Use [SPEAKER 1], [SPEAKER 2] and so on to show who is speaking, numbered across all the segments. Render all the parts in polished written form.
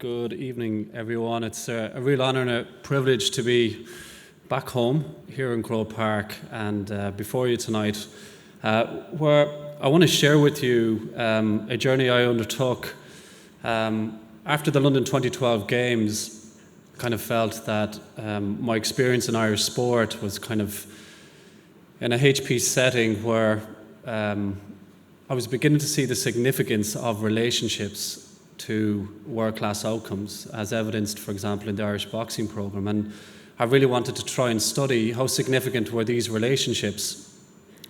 [SPEAKER 1] Good evening, everyone. It's a real honour and a privilege to be back home here in Croke Park and before you tonight, where I want to share with you a journey I undertook after the London 2012 Games. Kind of felt that my experience in Irish sport was kind of in a HP setting where I was beginning to see the significance of relationships to world-class outcomes, as evidenced, for example, in the Irish boxing programme. And I really wanted to try and study how significant were these relationships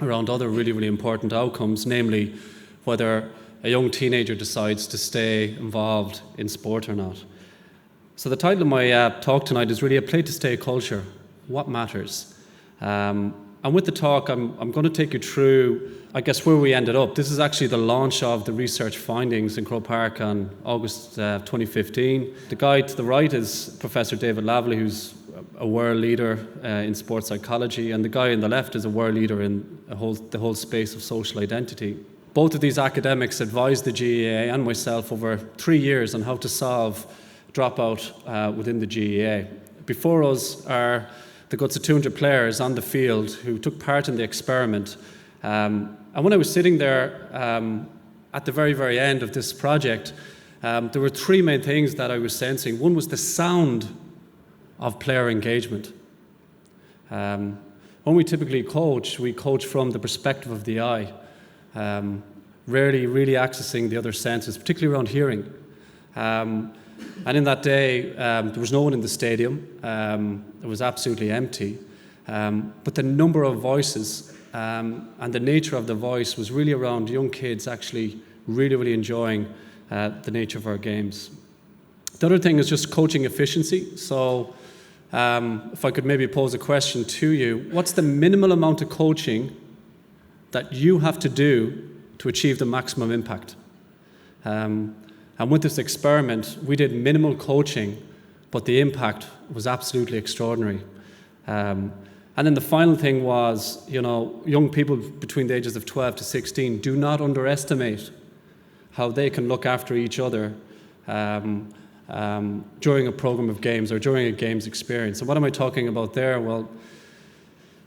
[SPEAKER 1] around other really, really important outcomes, namely whether a young teenager decides to stay involved in sport or not. So the title of my talk tonight is really A Play to Stay culture, what matters? And with the talk, I'm going to take you through, I guess, where we ended up. This is actually the launch of the research findings in Croke Park on August 2015. The guy to the right is Professor David Laverty, who's a world leader in sports psychology, and the guy on the left is a world leader in the whole space of social identity. Both of these academics advised the GAA and myself over 3 years on how to solve dropout within the GAA. Before us are the guts of 200 players on the field who took part in the experiment. And when I was sitting there at the very, very end of this project, there were three main things that I was sensing. One was the sound of player engagement. When we typically coach, we coach from the perspective of the eye, rarely really accessing the other senses, particularly around hearing. And in that day, there was no one in the stadium. It was absolutely empty. But the number of voices and the nature of the voice was really around young kids actually really, really enjoying the nature of our games. The other thing is just coaching efficiency. So if I could maybe pose a question to you, what's the minimal amount of coaching that you have to do to achieve the maximum impact? And with this experiment, we did minimal coaching, but the impact was absolutely extraordinary. And then the final thing was, young people between the ages of 12 to 16, do not underestimate how they can look after each other during a program of games or during a games experience. And what am I talking about there? Well,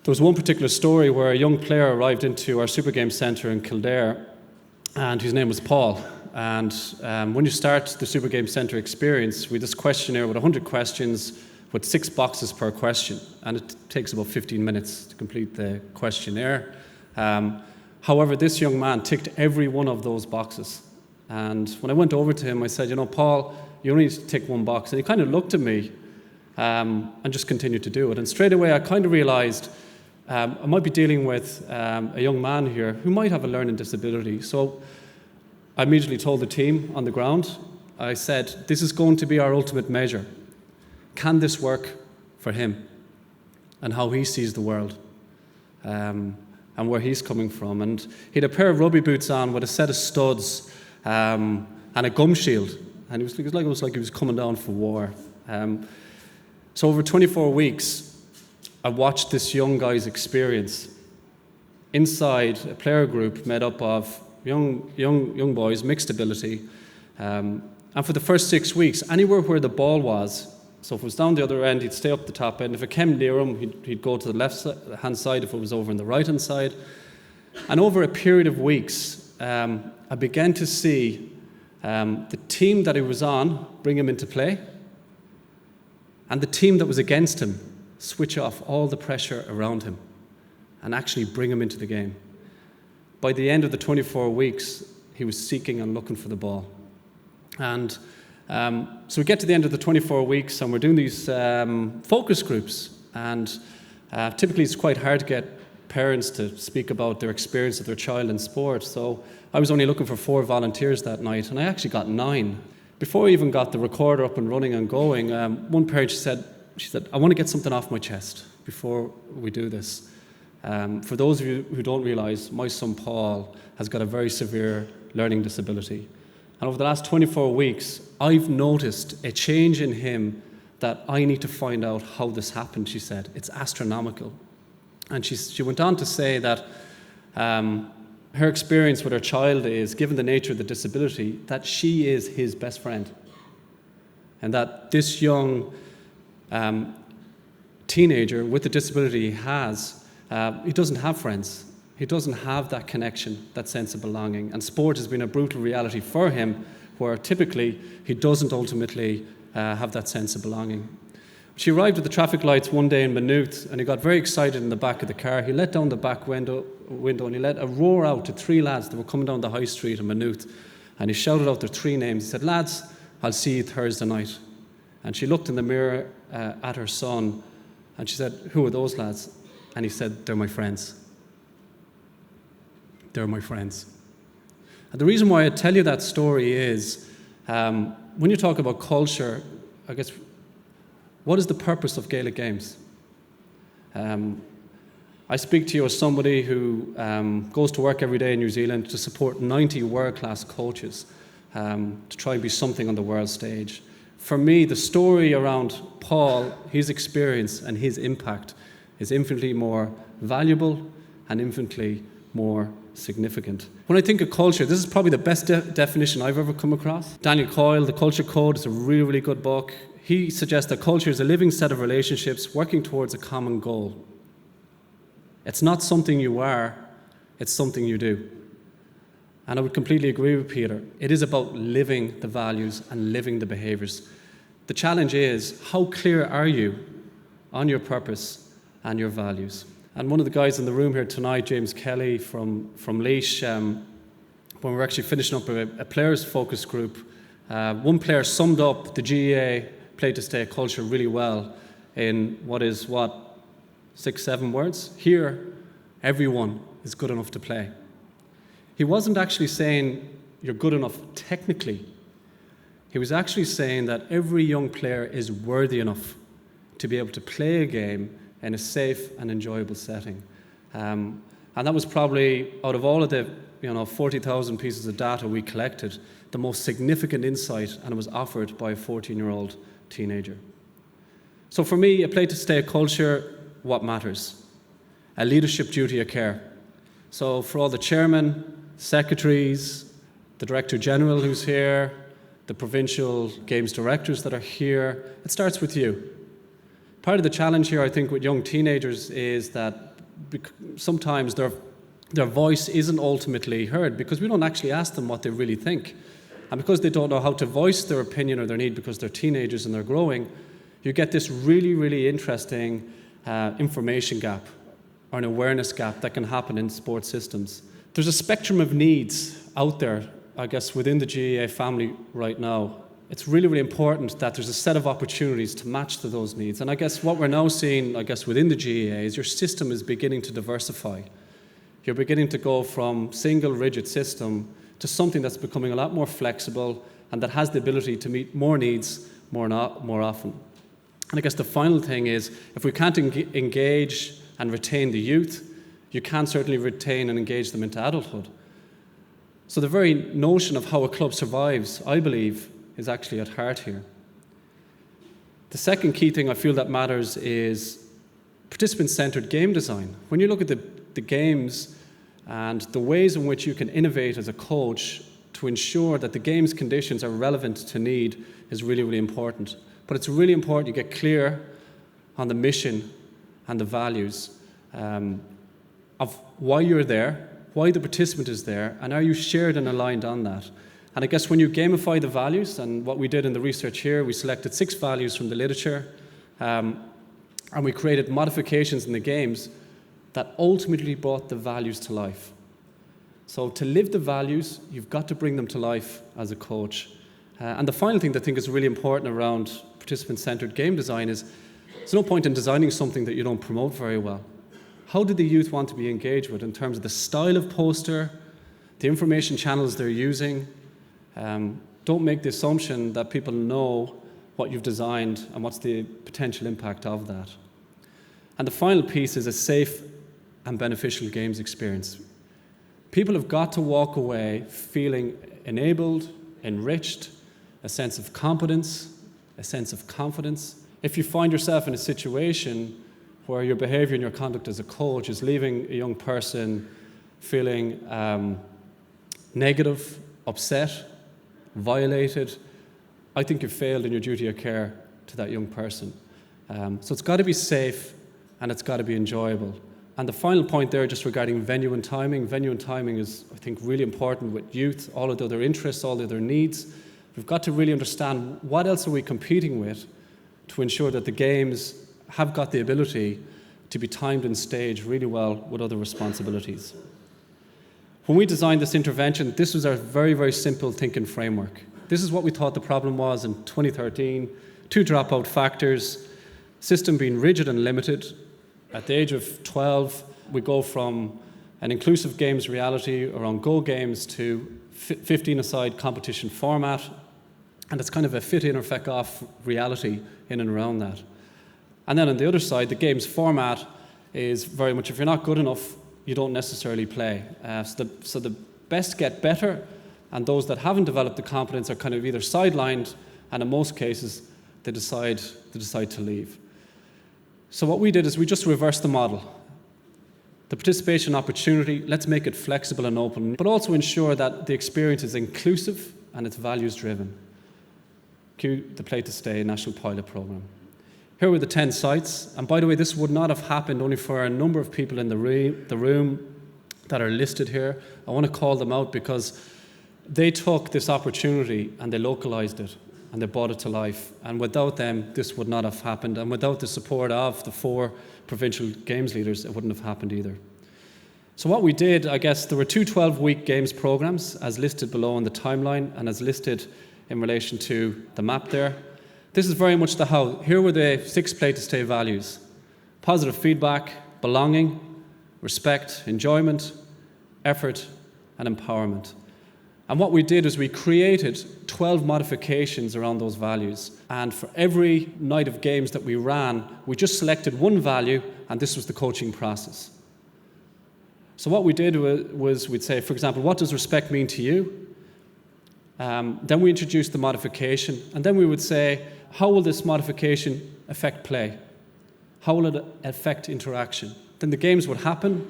[SPEAKER 1] there was one particular story where a young player arrived into our Super Games Centre in Kildare, and his name was Paul. And when you start the Super Games Centre experience, we have this questionnaire with 100 questions with 6 boxes per question. And it takes about 15 minutes to complete the questionnaire. However, this young man ticked every one of those boxes. And when I went over to him, I said, Paul, you only need to tick one box. And he kind of looked at me and just continued to do it. And straight away, I kind of realized I might be dealing with a young man here who might have a learning disability. So I immediately told the team on the ground, I said, this is going to be our ultimate measure. Can this work for him and how he sees the world and where he's coming from? And he had a pair of rugby boots on with a set of studs and a gum shield. And it was almost like he was coming down for war. So over 24 weeks, I watched this young guy's experience inside a player group made up of young boys, mixed ability. And for the first 6 weeks, anywhere where the ball was, so if it was down the other end, he'd stay up the top end. If it came near him, he'd go to the left-hand side if it was over on the right-hand side. And over a period of weeks, I began to see the team that he was on bring him into play, and the team that was against him switch off all the pressure around him and actually bring him into the game. By the end of the 24 weeks, he was seeking and looking for the ball. And so we get to the end of the 24 weeks and we're doing these focus groups. And typically it's quite hard to get parents to speak about their experience of their child in sport. So I was only looking for 4 volunteers that night, and I actually got 9. Before I even got the recorder up and running and going, one parent, she said, I want to get something off my chest before we do this. For those of you who don't realize, my son Paul has got a very severe learning disability. And over the last 24 weeks, I've noticed a change in him that I need to find out how this happened, she said. It's astronomical. And she went on to say that her experience with her child is, given the nature of the disability, that she is his best friend. and that this young teenager with the disability he doesn't have friends. He doesn't have that connection, that sense of belonging. And sport has been a brutal reality for him, where typically he doesn't ultimately have that sense of belonging. She arrived at the traffic lights one day in Maynooth, and he got very excited in the back of the car. He let down the back window and he let a roar out to 3 lads that were coming down the high street in Maynooth. And he shouted out their 3 names. He said, "Lads, I'll see you Thursday night." And she looked in the mirror at her son, and she said, "Who are those lads?" And he said, "They're my friends. They're my friends." And the reason why I tell you that story is, when you talk about culture, I guess, what is the purpose of Gaelic Games? I speak to you as somebody who goes to work every day in New Zealand to support 90 world-class coaches to try and be something on the world stage. For me, the story around Paul, his experience and his impact is infinitely more valuable and infinitely more significant. When I think of culture, this is probably the best definition I've ever come across. Daniel Coyle, The Culture Code, is a really, really good book. He suggests that culture is a living set of relationships working towards a common goal. It's not something you are, it's something you do. And I would completely agree with Peter. It is about living the values and living the behaviours. The challenge is, how clear are you on your purpose and your values? And one of the guys in the room here tonight, James Kelly from Laois, when we were actually finishing up a players focus group, one player summed up the GAA play to stay culture really well in 6, 7 words. Here, everyone is good enough to play. He wasn't actually saying you're good enough technically. He was actually saying that every young player is worthy enough to be able to play a game in a safe and enjoyable setting. And that was probably, out of all of the 40,000 pieces of data we collected, the most significant insight, and it was offered by a 14-year-old teenager. So for me, a play to stay culture, what matters? A leadership duty of care. So for all the chairmen, secretaries, the Director General who's here, the provincial games directors that are here, it starts with you. Part of the challenge here, I think, with young teenagers is that sometimes their voice isn't ultimately heard because we don't actually ask them what they really think. And because they don't know how to voice their opinion or their need because they're teenagers and they're growing, you get this really, really interesting information gap or an awareness gap that can happen in sports systems. There's a spectrum of needs out there, I guess, within the GAA family right now. It's really, really important that there's a set of opportunities to match to those needs. And I guess what we're now seeing, I guess, within the GAA is your system is beginning to diversify. You're beginning to go from single rigid system to something that's becoming a lot more flexible and that has the ability to meet more needs more often. And I guess the final thing is, if we can't engage and retain the youth, you can certainly retain and engage them into adulthood. So the very notion of how a club survives, I believe, is actually at heart here. The second key thing I feel that matters is participant-centred game design. When you look at the games and the ways in which you can innovate as a coach to ensure that the game's conditions are relevant to need is really, really important. But it's really important you get clear on the mission and the values of why you're there, why the participant is there, and are you shared and aligned on that? And I guess when you gamify the values, and what we did in the research here, we selected 6 values from the literature, and we created modifications in the games that ultimately brought the values to life. So to live the values, you've got to bring them to life as a coach. And the final thing that I think is really important around participant-centred game design is there's no point in designing something that you don't promote very well. How do the youth want to be engaged with in terms of the style of poster, the information channels they're using? Don't make the assumption that people know what you've designed and what's the potential impact of that. And the final piece is a safe and beneficial games experience. People have got to walk away feeling enabled, enriched, a sense of competence, a sense of confidence. If you find yourself in a situation where your behavior and your conduct as a coach is leaving a young person feeling negative, upset, violated, I think you've failed in your duty of care to that young person. So it's got to be safe and it's got to be enjoyable. And the final point there, just regarding venue and timing. Venue and timing is, I think, really important with youth, all of their interests, all of their needs. We've got to really understand what else are we competing with to ensure that the games have got the ability to be timed and staged really well with other responsibilities. When we designed this intervention, this was our very, very simple thinking framework. This is what we thought the problem was in 2013. 2 dropout factors, system being rigid and limited. At the age of 12, we go from an inclusive games reality around Go games to 15-a-side competition format, and it's kind of a fit in or feck off reality in and around that. And then on the other side, the games format is very much, if you're not good enough, you don't necessarily play. So the best get better, and those that haven't developed the competence are kind of either sidelined, and in most cases, they decide to leave. So what we did is we just reversed the model. The participation opportunity, let's make it flexible and open, but also ensure that the experience is inclusive and it's values driven. Cue the Play to Stay National Pilot Programme. Here were the 10 sites, and by the way, this would not have happened only for a number of people in the room that are listed here. I want to call them out because they took this opportunity and they localised it and they brought it to life. And without them, this would not have happened. And without the support of the 4 provincial games leaders, it wouldn't have happened either. So what we did, I guess, there were 2 12-week games programs as listed below in the timeline and as listed in relation to the map there. This is very much the how. Here were the 6 Play to Stay values: positive feedback, belonging, respect, enjoyment, effort, and empowerment. And what we did is we created 12 modifications around those values. And for every night of games that we ran, we just selected one value, and this was the coaching process. So what we did was we'd say, for example, what does respect mean to you? Then we introduced the modification, and then we would say, how will this modification affect play? How will it affect interaction? Then the games would happen,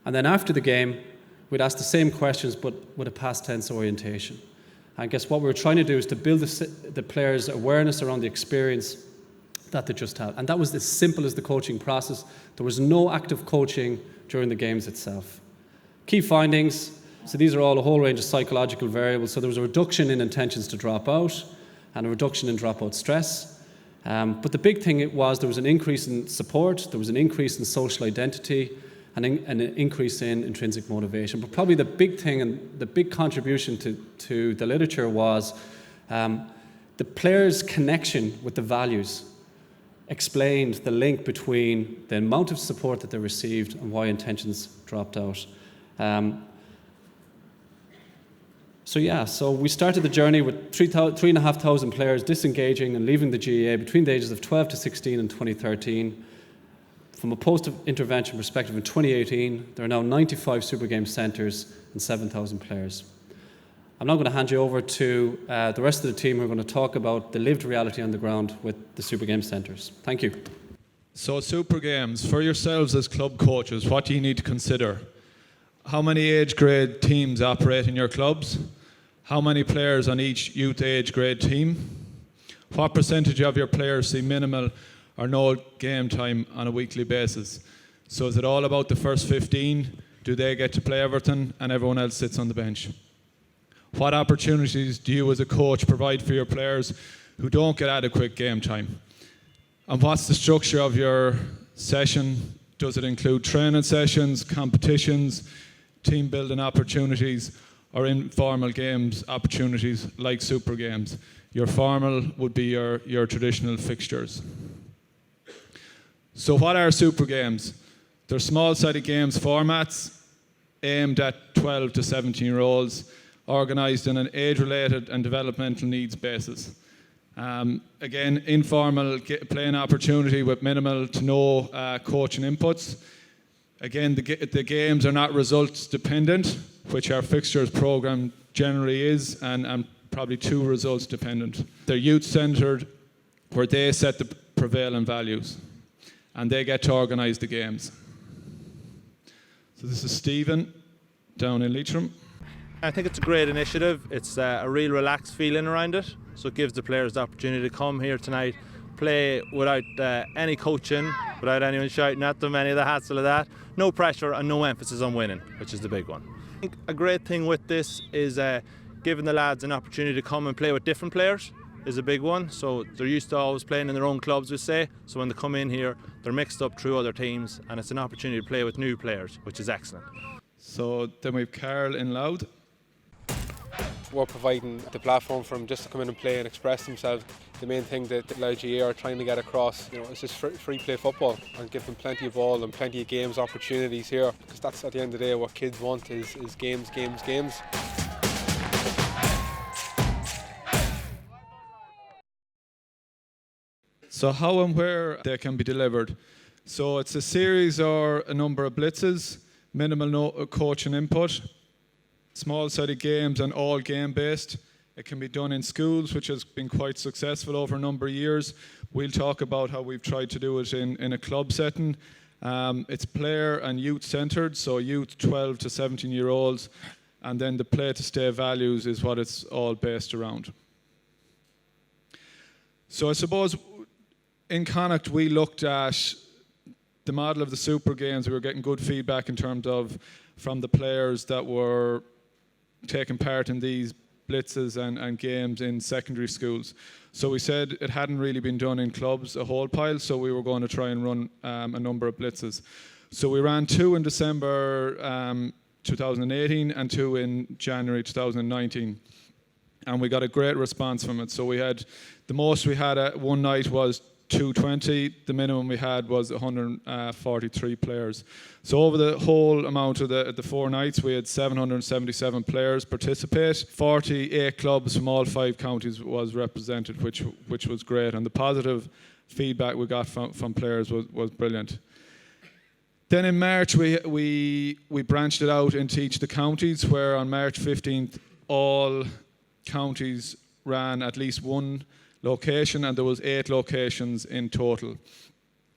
[SPEAKER 1] and then after the game, we'd ask the same questions, but with a past tense orientation. I guess what we were trying to do is to build the players' awareness around the experience that they just had. And that was as simple as the coaching process. There was no active coaching during the games itself. Key findings, so these are all a whole range of psychological variables. So there was a reduction in intentions to drop out and a reduction in dropout stress. But the big thing was there was an increase in support, there was an increase in social identity, and an increase in intrinsic motivation. But probably the big thing and the big contribution to the literature was the players' connection with the values explained the link between the amount of support that they received and why intentions dropped out. So we started the journey with 3,500 players disengaging and leaving the GAA between the ages of 12 to 16 in 2013. From a post-intervention perspective, in 2018, there are now 95 Super Games centres and 7,000 players. I'm now going to hand you over to the rest of the team who are going to talk about the lived reality on the ground with the Super Games centres. Thank you.
[SPEAKER 2] So Super Games, for yourselves as club coaches, what do you need to consider? How many age grade teams operate in your clubs? How many players on each youth age grade team? What percentage of your players see minimal or no game time on a weekly basis? So is it all about the first 15? Do they get to play everything and everyone else sits on the bench? What opportunities do you as a coach provide for your players who don't get adequate game time? And what's the structure of your session? Does it include training sessions, competitions, team building opportunities, or informal games opportunities like Super Games? Your formal would be your traditional fixtures. So what are Super Games? They're small-sided games formats aimed at 12 to 17-year-olds, organised on an age-related and developmental needs basis. Again, informal playing opportunity with minimal to no coaching inputs. Again, the games are not results dependent, which our fixtures programme generally is, and probably too results dependent. They're youth-centred, where they set the prevailing values, and they get to organise the games. So this is Stephen down in Leitrim.
[SPEAKER 3] I think it's a great initiative. It's a real relaxed feeling around it. So it gives the players the opportunity to come here tonight, play without any coaching, without anyone shouting at them, any of the hassle of that. No pressure and no emphasis on winning, which is the big one. I think a great thing with this is giving the lads an opportunity to come and play with different players is a big one. So they're used to always playing in their own clubs, we say. So when they come in here, they're mixed up through other teams, and it's an opportunity to play with new players, which is excellent.
[SPEAKER 2] So then we've Carl in Loud.
[SPEAKER 4] We're providing the platform for them just to come in and play and express themselves. The main thing that Loud GAA are trying to get across, is just free play football and give them plenty of ball and plenty of games opportunities here, because that's at the end of the day what kids want is games, games, games.
[SPEAKER 2] So how and where they can be delivered. So it's a series or a number of blitzes, minimal coaching input, small-sided games and all game-based. It can be done in schools, which has been quite successful over a number of years. We'll talk about how we've tried to do it in a club setting. It's player and youth-centred, so youth 12 to 17-year-olds, and then the play-to-stay values is what it's all based around. So I suppose in Connacht we looked at the model of the Super Games. We were getting good feedback in terms of from the players that were taking part in these blitzes and games in secondary schools. So we said it hadn't really been done in clubs a whole pile, so we were going to try and run a number of blitzes. So we ran 2 in December 2018 and 2 in January 2019. And we got a great response from it. So we had, the most we had at one night was 220, the minimum we had was 143 players. So over the whole amount of the 4 nights, we had 777 players participate. 48 clubs from all 5 counties was represented, which was great. And the positive feedback we got from players was brilliant. Then in March, we branched it out into each of the counties, where on March 15th, all counties ran at least one location, and there was 8 locations in total.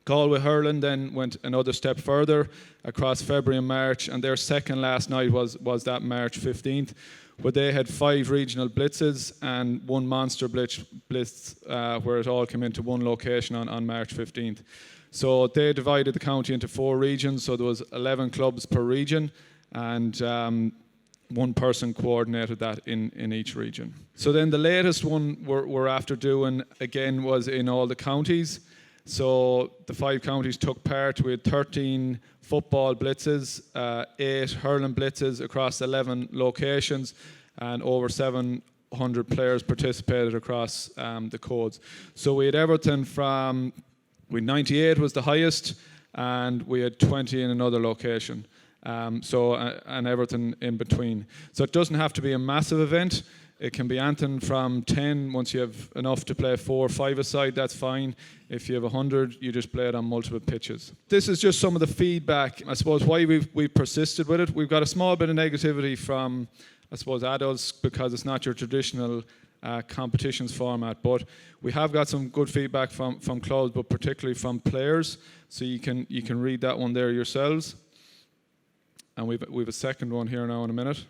[SPEAKER 2] Galway Hurling then went another step further across February and March, and their second last night was that March 15th, where they had 5 regional blitzes and 1 monster blitz where it all came into one location on March 15th. So they divided the county into 4 regions, so there was 11 clubs per region, and one person coordinated that in each region. So then the latest one we're after doing again was in all the counties. So the 5 counties took part. We had 13 football blitzes, 8 hurling blitzes across 11 locations, and over 700 players participated across the codes. So we had everything from, 98 was the highest, and we had 20 in another location. And everything in between. So it doesn't have to be a massive event. It can be anything from 10, once you have enough to play 4 or 5 aside, that's fine. If you have 100, you just play it on multiple pitches. This is just some of the feedback, I suppose, why we've persisted with it. We've got a small bit of negativity from, I suppose, adults, because it's not your traditional competitions format, but we have got some good feedback from clubs, but particularly from players. So you can read that one there yourselves. And we've a second one here now in a minute.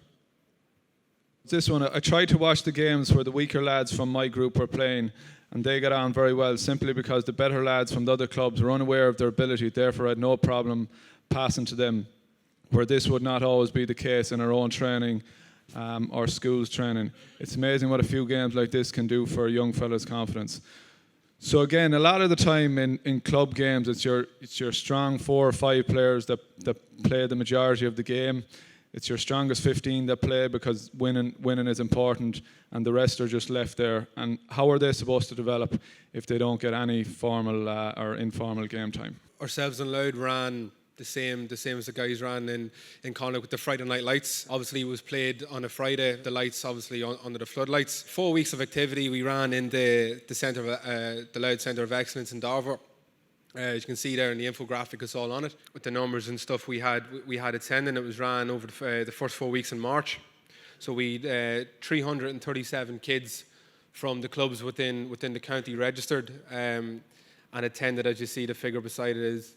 [SPEAKER 2] This one, I tried to watch the games where the weaker lads from my group were playing, and they got on very well, simply because the better lads from the other clubs were unaware of their ability. Therefore, I had no problem passing to them, where this would not always be the case in our own training or schools training. It's amazing what a few games like this can do for a young fella's confidence. So again, a lot of the time in club games, it's your strong 4 or 5 players that play the majority of the game. It's your strongest 15 that play, because winning is important, and the rest are just left there. And how are they supposed to develop if they don't get any formal or informal game time?
[SPEAKER 4] Ourselves and Loud ran the same as the guys ran in Connacht with the Friday night lights. Obviously, it was played on a Friday. The lights obviously under the floodlights. 4 weeks of activity. We ran in the centre of the Loud Centre of Excellence in Darver. As you can see there in the infographic, it's all on it with the numbers and stuff we had attending. It was ran over the first 4 weeks in March. So we 337 kids from the clubs within the county registered and attended. As you see, the figure beside it is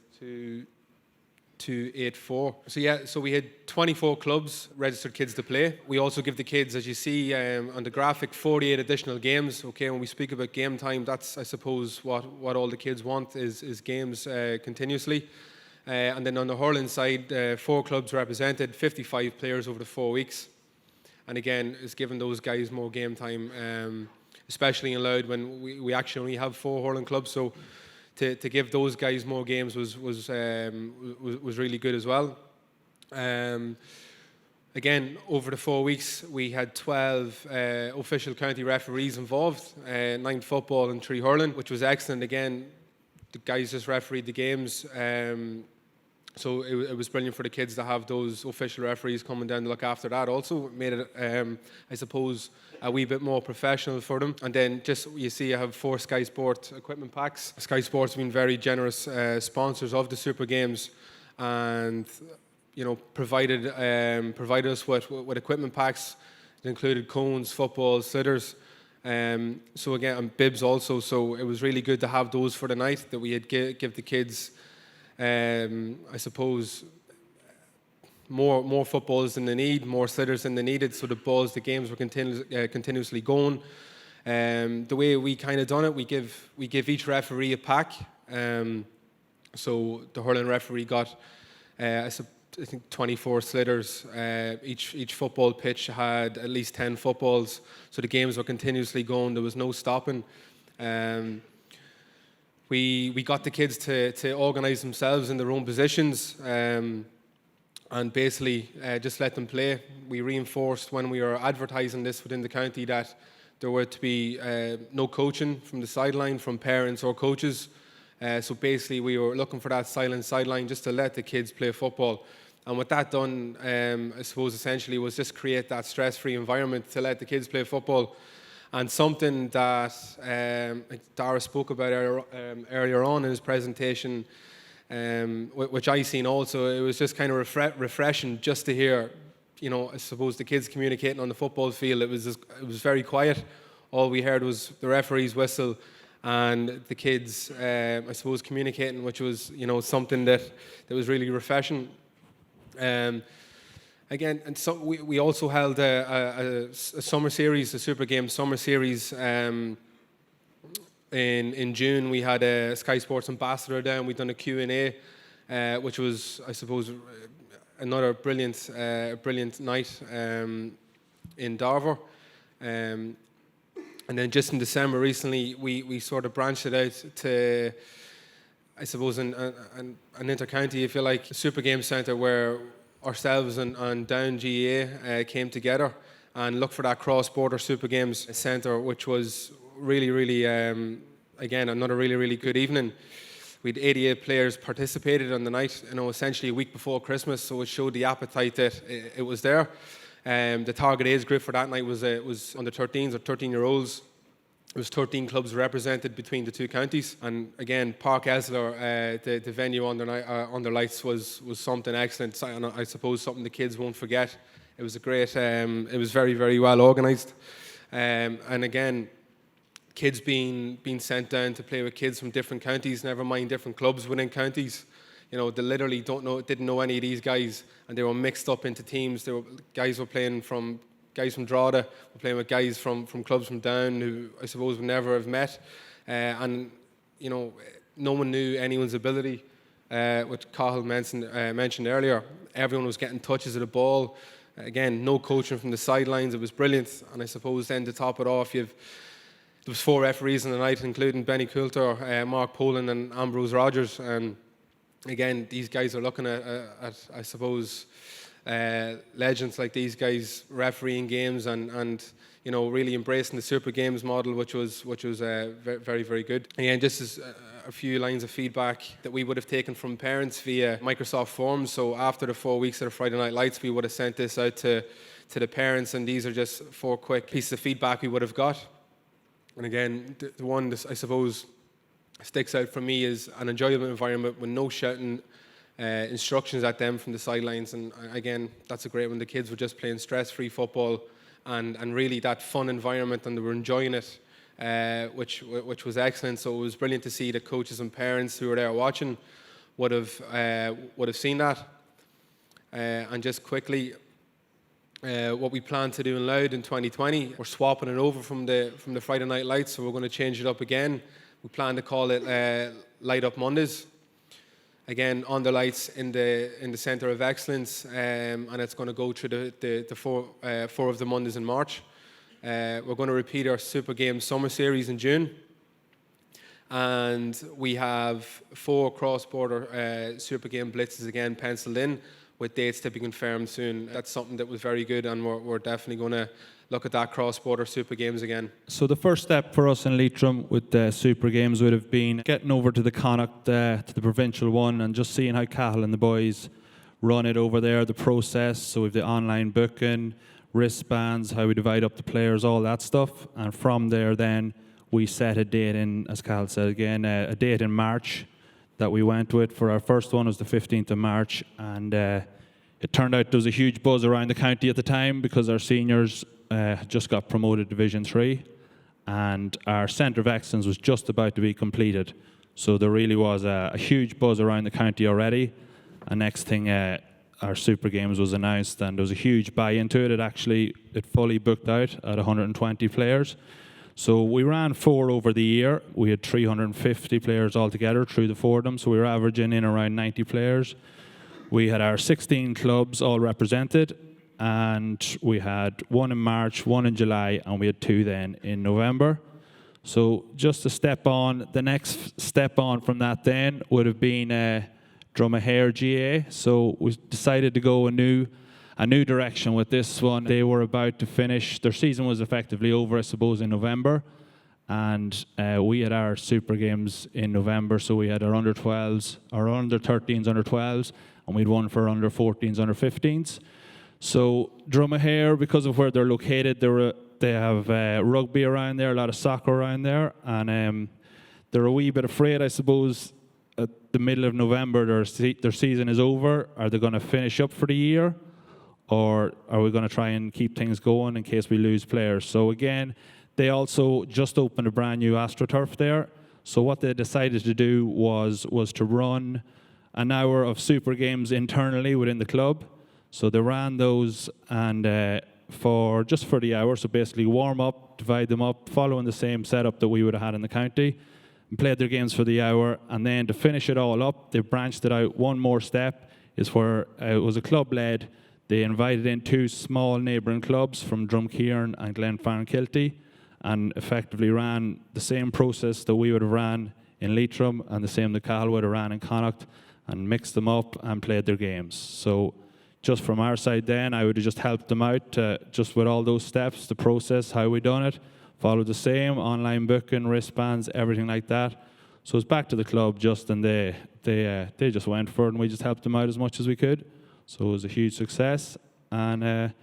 [SPEAKER 4] 284. So we had 24 clubs registered kids to play. We also give the kids, as you see on the graphic, 48 additional games. Okay, when we speak about game time, that's, I suppose, what all the kids want is games continuously. And then on the hurling side, 4 clubs represented, 55 players over the 4 weeks. And again, it's given those guys more game time, especially in Louth when we actually only have 4 hurling clubs. So to give those guys more games was really good as well. Again, over the 4 weeks, we had 12 official county referees involved, 9 football and 3 hurling, which was excellent. Again, the guys just refereed the games. So it was brilliant for the kids to have those official referees coming down to look after that. Also made it, I suppose, a wee bit more professional for them. And then just, you see, I have 4 Sky Sport equipment packs. Sky Sport's been very generous sponsors of the Super Games, and provided us with equipment packs. It included cones, footballs, slitters. So again, and bibs also. So it was really good to have those for the night, that we had give the kids, I suppose, more footballs than they need, more slitters than they needed, so the games were continuously going. The way we kind of done it, we give each referee a pack. So the hurling referee got, I think, 24 slitters. Each football pitch had at least 10 footballs, so the games were continuously going. There was no stopping. We got the kids to organise themselves in their own positions, and basically just let them play. We reinforced when we were advertising this within the county that there were to be no coaching from the sideline from parents or coaches. So basically we were looking for that silent sideline just to let the kids play football. And what that done, I suppose, essentially was just create that stress-free environment to let the kids play football. And something that Daragh spoke about earlier on in his presentation, which I seen also, it was just kind of refreshing just to hear, I suppose, the kids communicating on the football field. It was very quiet. All we heard was the referee's whistle and the kids, I suppose, communicating, which was, something that was really refreshing. Again, and so we also held a summer series, a Super Games summer series. In June, we had a Sky Sports ambassador down. We'd done a Q&A, which was, I suppose, another brilliant night in Darver. And then just in December recently, we sort of branched it out to, I suppose, an inter-county, if you like, Super Games Centre, where ourselves and Down GAA came together and looked for that cross-border Super Games Centre, which was really, again, another really good evening. We had 88 players participated on the night, essentially a week before Christmas, so it showed the appetite that it was there. The target age group for that night was under 13s or 13-year-olds. It was 13 clubs represented between the 2 counties, and again, Park Esler, the venue under lights was something excellent. And I suppose something the kids won't forget. It was a great. It was very well organised, and again, kids being sent down to play with kids from different counties, never mind different clubs within counties. They literally didn't know any of these guys, and they were mixed up into teams. Guys were playing from. Guys from Drogheda were playing with guys from clubs from Down who I suppose would never have met, and no one knew anyone's ability, which Cahill mentioned earlier. Everyone was getting touches of the ball. Again, no coaching from the sidelines. It was brilliant. And I suppose then to top it off, there was 4 referees on the night, including Benny Coulter, Mark Poland, and Ambrose Rogers. And again, these guys are looking at I suppose, legends like these guys refereeing games and really embracing the Super Games model, which was very good. Again, just as a few lines of feedback that we would have taken from parents via Microsoft Forms. So after the 4 weeks of the Friday Night Lights, we would have sent this out to the parents, and these are just 4 quick pieces of feedback we would have got. And again, the one that I suppose sticks out for me is an enjoyable environment with no shouting, instructions at them from the sidelines. And again, that's a great one. The kids were just playing stress-free football and really that fun environment, and they were enjoying it, which was excellent. So it was brilliant to see the coaches and parents who were there watching would have seen that. And just quickly, what we plan to do in Louth in 2020, we're swapping it over from the Friday night lights, so we're going to change it up again. We plan to call it Light Up Mondays. Again, on the lights in the Centre of Excellence, and it's going to go through the four of the Mondays in March. We're going to repeat our Super Games Summer Series in June. And we have 4 cross-border Super Game blitzes again penciled in, with dates to be confirmed soon. That's something that was very good, and we're definitely going to look at that cross-border Super Games again.
[SPEAKER 5] So the first step for us in Leitrim with the Super Games would have been getting over to the Connacht, to the provincial one, and just seeing how Cathal and the boys run it over there, the process. So we've the online booking, wristbands, how we divide up the players, all that stuff. And from there then we set a date in, as Cathal said again, a date in March that we went with. For our first one was the 15th of March, and it turned out there was a huge buzz around the county at the time because our seniors just got promoted Division 3, and our Centre of Excellence was just about to be completed. So there really was a huge buzz around the county already. And next thing, our Super Games was announced, and there was a huge buy-in to it. It fully booked out at 120 players. So we ran 4 over the year. We had 350 players altogether through the 4 of them, so we were averaging in around 90 players. We had our 16 clubs all represented, and we had 1 in March, 1 in July, and we had 2 then in November. So just to step on, the next step on from that then would have been Dromahare GAA. So we decided to go a new direction with this one. They were about to finish, their season was effectively over, I suppose, in November. And we had our Super Games in November, so we had our under 12s, our under 13s, under 12s, and we'd one for under 14s, under 15s. So Dromahare, because of where they're located, they have rugby around there, a lot of soccer around there, and they're a wee bit afraid, I suppose, at the middle of November their season is over. Are they going to finish up for the year, or are we going to try and keep things going in case we lose players? So again, they also just opened a brand new AstroTurf there. So what they decided to do was to run an hour of Super Games internally within the club. So they ran those, and for the hour, so basically warm up, divide them up, following the same setup that we would have had in the county, and played their games for the hour. And then to finish it all up, they branched it out one more step, is where it was a club-led. They invited in 2 small neighbouring clubs from Drumkeeran and Glenfarncilty, and effectively ran the same process that we would have ran in Leitrim, and the same that Cathal would have ran in Connacht, and mixed them up and played their games. So just from our side then, I would have just helped them out just with all those steps, the process, how we done it, followed the same, online booking, wristbands, everything like that. So it's back to the club just, and they just went for it, and we just helped them out as much as we could. So it was a huge success. And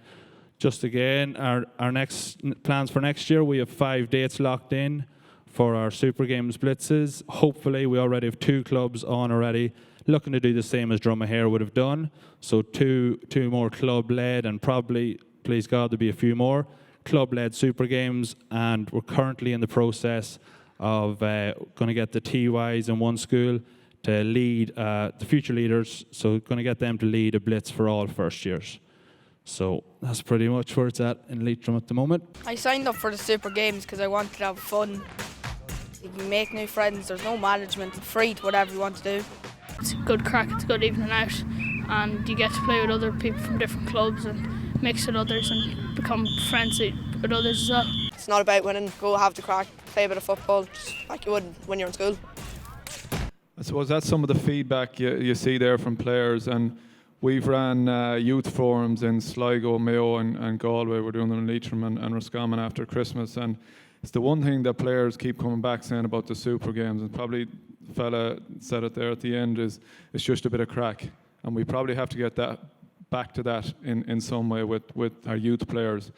[SPEAKER 5] just again, our next plans for next year, we have 5 dates locked in for our Super Games blitzes. Hopefully, we already have 2 clubs on already, looking to do the same as Dromahare would have done. So two more club-led, and probably, please God, there'll be a few more club-led Super Games. And we're currently in the process of going to get the TYs in one school to lead the future leaders. So going to get them to lead a blitz for all first years. So that's pretty much where it's at in Leitrim at the moment.
[SPEAKER 6] I signed up for the Super Games because I wanted to have fun. You can make new friends, there's no management, free to whatever you want to do.
[SPEAKER 7] It's a good crack, it's a good evening out, and you get to play with other people from different clubs and mix with others and become friends with others as well.
[SPEAKER 6] It's not about winning, go have the crack, play a bit of football, just like you would when you're in school.
[SPEAKER 2] I suppose that's some of the feedback you see there from players, and we've ran youth forums in Sligo, Mayo and Galway. We're doing them in Leitrim and Roscommon after Christmas, and it's the one thing that players keep coming back saying about the Super Games, and probably the fella said it there at the end, is it's just a bit of crack, and we probably have to get that back to that in some way with our youth players,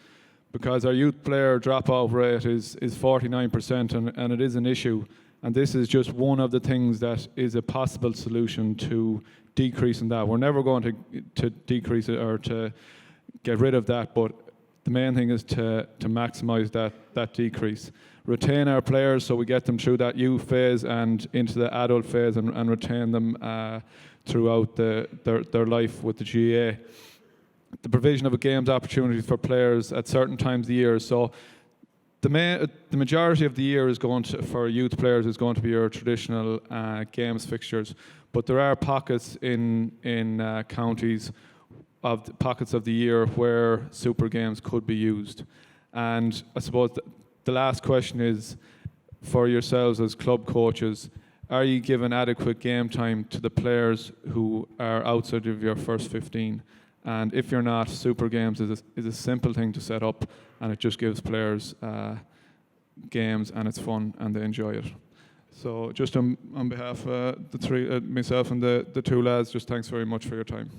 [SPEAKER 2] because our youth player drop-off rate is 49%, and it is an issue. And this is just one of the things that is a possible solution to decreasing that. We're never going to decrease it or to get rid of that, but the main thing is to maximise that decrease. Retain our players so we get them through that youth phase and into the adult phase, and retain them throughout their life with the GAA. The provision of a games opportunity for players at certain times of the year. So the majority of the year is going to, for youth players, is going to be your traditional games fixtures. But there are pockets in counties of pockets of the year where Super Games could be used. And I suppose the last question is, for yourselves as club coaches, are you giving adequate game time to the players who are outside of your first 15? And if you're not, Super Games is a simple thing to set up, and it just gives players games, and it's fun and they enjoy it. So just on behalf of the three, myself and the two lads, just thanks very much for your time.